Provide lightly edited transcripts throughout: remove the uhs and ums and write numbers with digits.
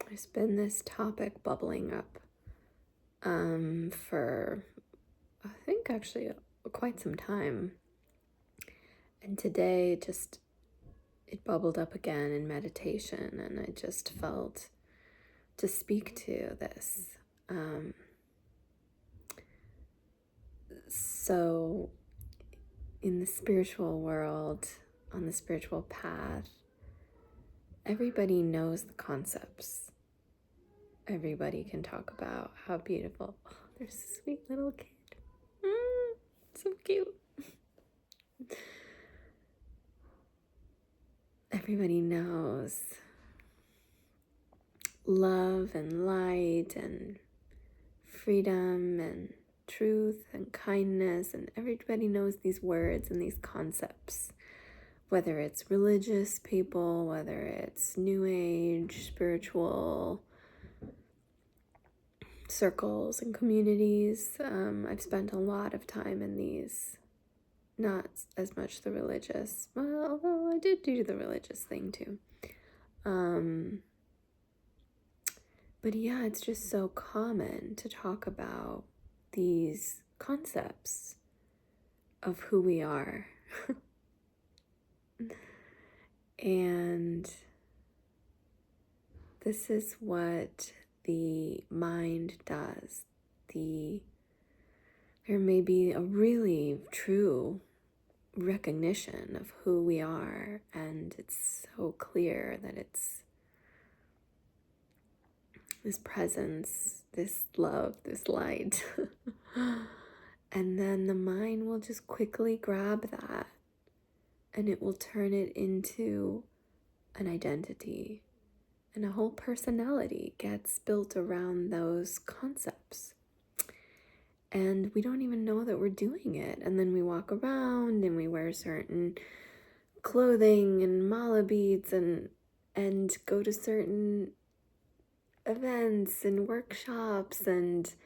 There's been this topic bubbling up for, I think, actually quite some time. And today it bubbled up again in meditation, and I just felt to speak to this. So in the spiritual world, on the spiritual path, everybody knows the concepts. Everybody can talk about how beautiful. Oh, there's a sweet little kid. So cute. Everybody knows love and light and freedom and truth and kindness, and everybody knows these words and these concepts, whether it's religious people, whether it's new age, spiritual circles and communities. I've spent a lot of time in these, not as much the religious, well, although I did do the religious thing too. But yeah, it's just so common to talk about these concepts of who we are. And this is what the mind does. There may be a really true recognition of who we are, and it's so clear that it's this presence, this love, this light. And then the mind will just quickly grab that, and it will turn it into an identity, and a whole personality gets built around those concepts. And we don't even know that we're doing it. And then we walk around and we wear certain clothing and mala beads and go to certain events and workshops, and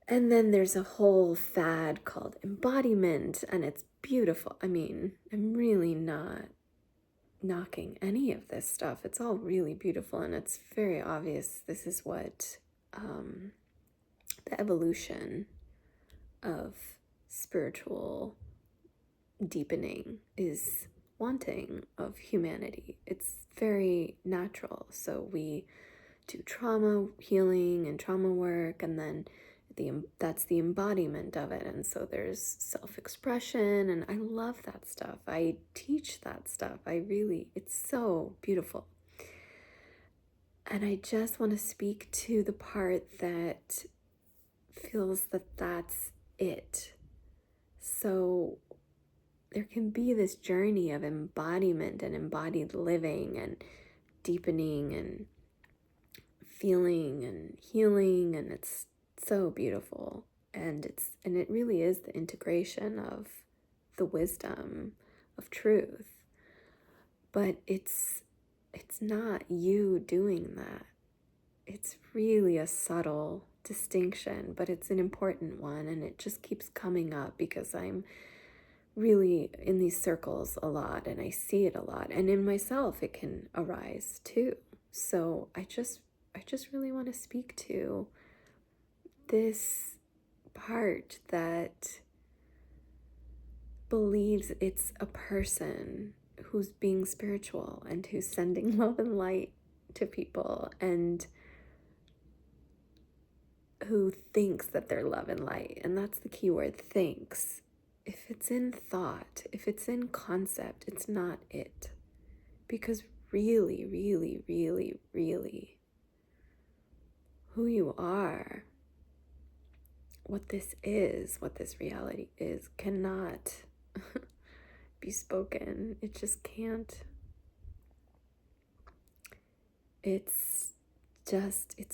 then there's a whole fad called embodiment, and it's beautiful. I mean, I'm really not knocking any of this stuff. It's all really beautiful, and it's very obvious this is what the evolution of spiritual deepening is wanting of humanity. It's very natural. So we do trauma healing and trauma work, and then that's the embodiment of it. And so there's self-expression, and I love that stuff. I teach that stuff. It's so beautiful. And I just want to speak to the part that feels that that's it. So there can be this journey of embodiment and embodied living and deepening and feeling and healing, and it's so beautiful. And it really is the integration of the wisdom of truth. But it's not you doing that. It's really a subtle distinction, but it's an important one, and it just keeps coming up because I'm really in these circles a lot, and I see it a lot, and in myself it can arise too. So I just really want to speak to this part that believes it's a person who's being spiritual and who's sending love and light to people, and who thinks that they're love and light. And that's the key word, thinks. If it's in thought, if it's in concept, it's not it. Because really, really, really, really, who you are, what this reality is, cannot be spoken. It just can't. It's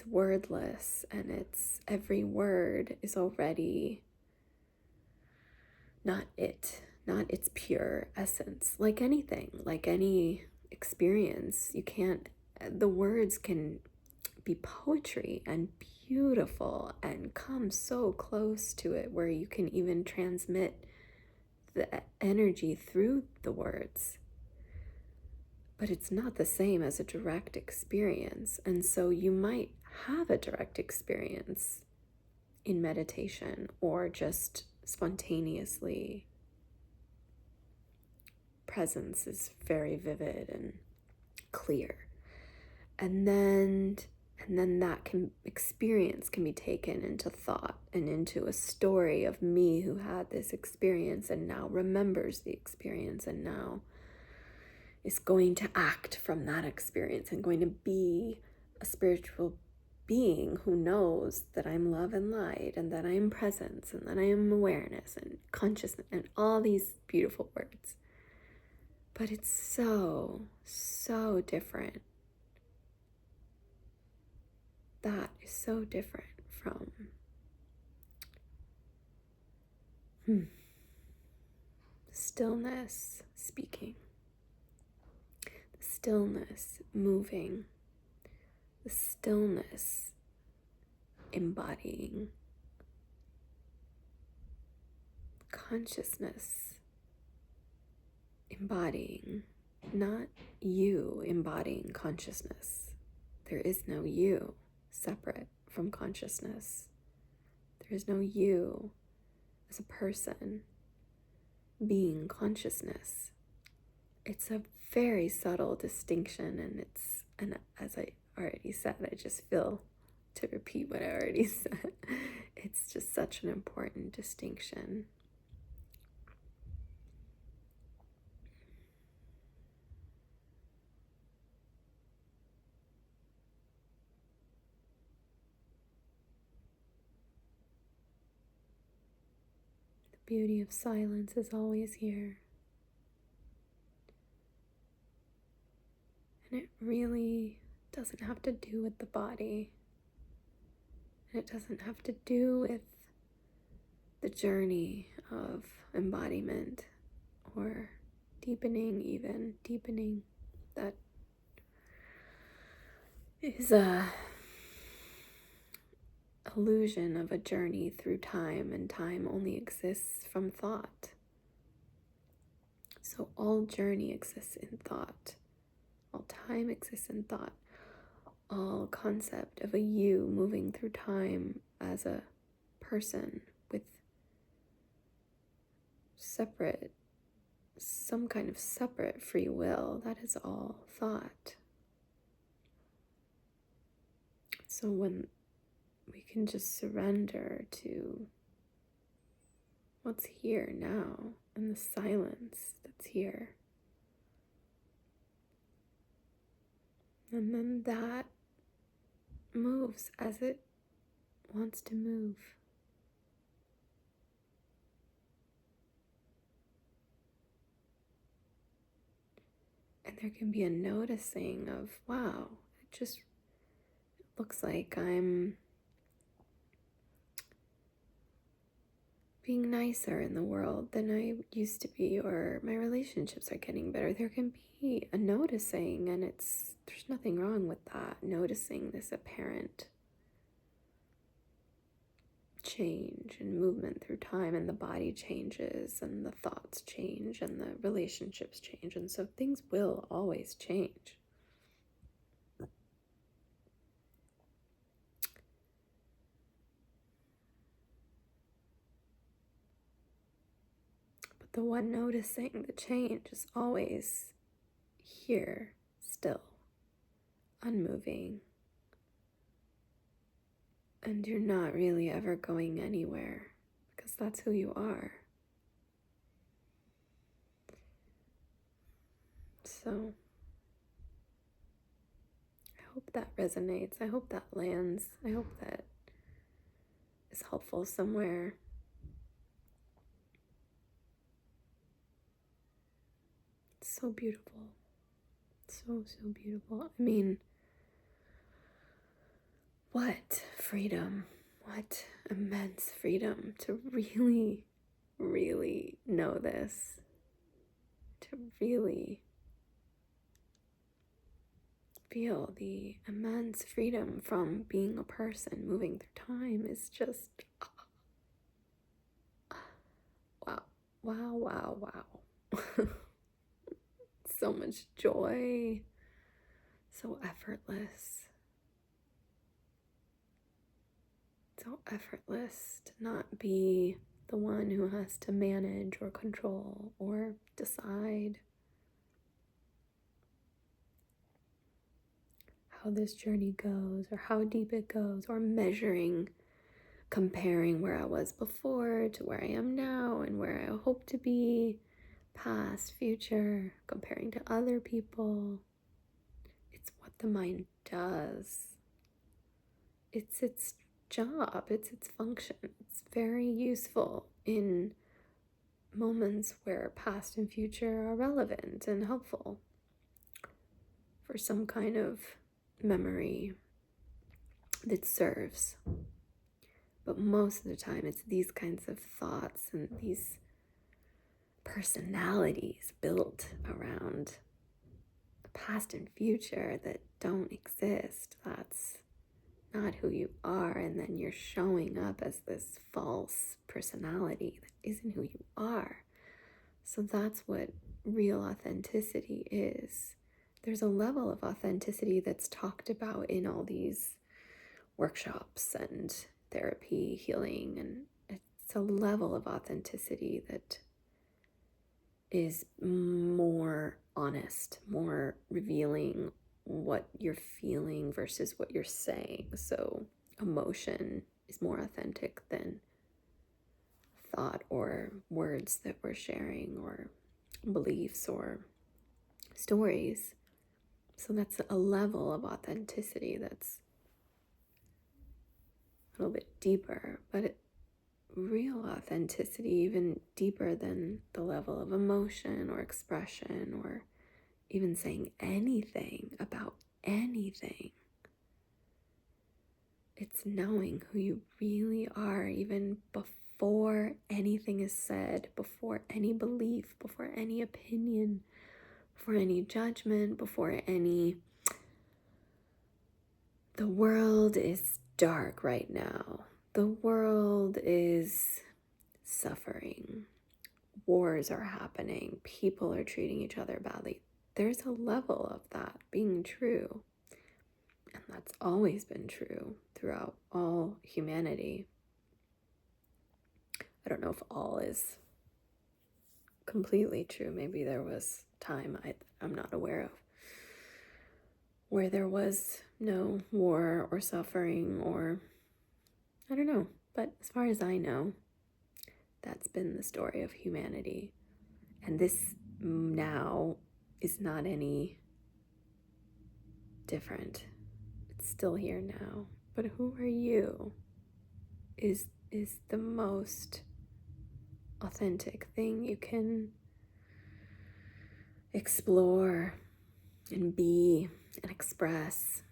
wordless, and every word is already not its pure essence. Like anything, like any experience, the words can be poetry and beautiful and come so close to it where you can even transmit the energy through the words. but it's not the same as a direct experience. And so you might have a direct experience in meditation or just spontaneously. Presence is very vivid and clear. And then that experience can be taken into thought and into a story of me who had this experience and now remembers the experience and now is going to act from that experience and going to be a spiritual being who knows that I'm love and light and that I am presence and that I am awareness and consciousness and all these beautiful words. But it's so, so different. That is so different from stillness speaking, the stillness moving, the stillness embodying, consciousness embodying, not you embodying consciousness. There is no you separate from consciousness. There is no you as a person being consciousness. It's a very subtle distinction, and as I already said, I just feel to repeat what I already said. It's just such an important distinction. The beauty of silence is always here. And it really doesn't have to do with the body. And it doesn't have to do with the journey of embodiment or deepening. That is a illusion of a journey through time, and time only exists from thought. So all journey exists in thought. All time exists in thought. All concept of a you moving through time as a person with some kind of separate free will, that is all thought. So when we can just surrender to what's here now and the silence that's here, and then that moves as it wants to move. And there can be a noticing of, wow, it just looks like I'm being nicer in the world than I used to be, or my relationships are getting better. There can be a noticing, and there's nothing wrong with that, noticing this apparent change and movement through time, and the body changes and the thoughts change and the relationships change, and so things will always change. But the one noticing the change is always here, still, unmoving. And you're not really ever going anywhere, because that's who you are. So I hope that resonates. I hope that lands. I hope that is helpful somewhere. It's so beautiful. So, so beautiful. I mean, what freedom, what immense freedom to really, really know this, to really feel the immense freedom from being a person moving through time is just wow. so much joy, so effortless. So effortless to not be the one who has to manage or control or decide how this journey goes or how deep it goes, or measuring, comparing where I was before to where I am now and where I hope to be, past, future, comparing to other people. It's what the mind does. It's its job, it's its function. It's very useful in moments where past and future are relevant and helpful for some kind of memory that serves. But most of the time, it's these kinds of thoughts and these personalities built around the past and future that don't exist. That's not who you are. And then you're showing up as this false personality that isn't who you are. So that's what real authenticity is. There's a level of authenticity that's talked about in all these workshops and therapy, healing, and it's a level of authenticity that is more honest, more revealing what you're feeling versus what you're saying. So emotion is more authentic than thought or words that we're sharing or beliefs or stories. So that's a level of authenticity that's a little bit deeper, but real authenticity, even deeper than the level of emotion or expression or even saying anything about anything. It's knowing who you really are, even before anything is said, before any belief, before any opinion, before any judgment, before any... The world is dark right now. The world is suffering. Wars are happening. People are treating each other badly. There's a level of that being true. And that's always been true throughout all humanity. I don't know if all is completely true. Maybe there was time I'm not aware of where there was no war or suffering, or I don't know. But as far as I know, that's been the story of humanity. And this now is not any different. It's still here now. But who are you is the most authentic thing you can explore and be and express.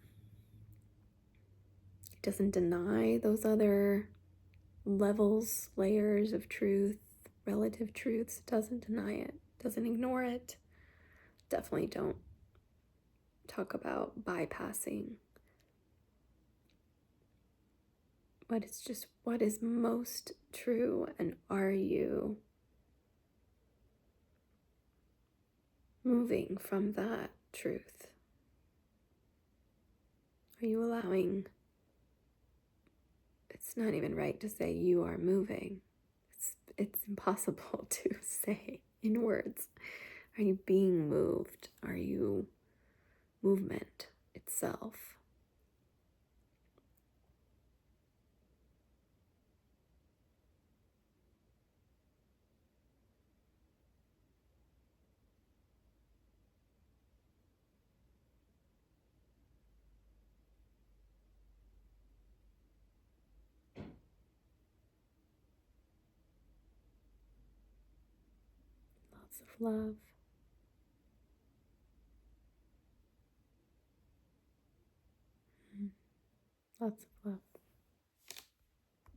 It doesn't deny those other levels, layers of truth, relative truths. It doesn't deny it, doesn't ignore it. Definitely don't talk about bypassing. But it's just what is most true, and are you moving from that truth? Are you allowing... It's not even right to say you are moving. It's impossible to say in words. Are you being moved? Are you movement itself? Lots of love. Lots of love.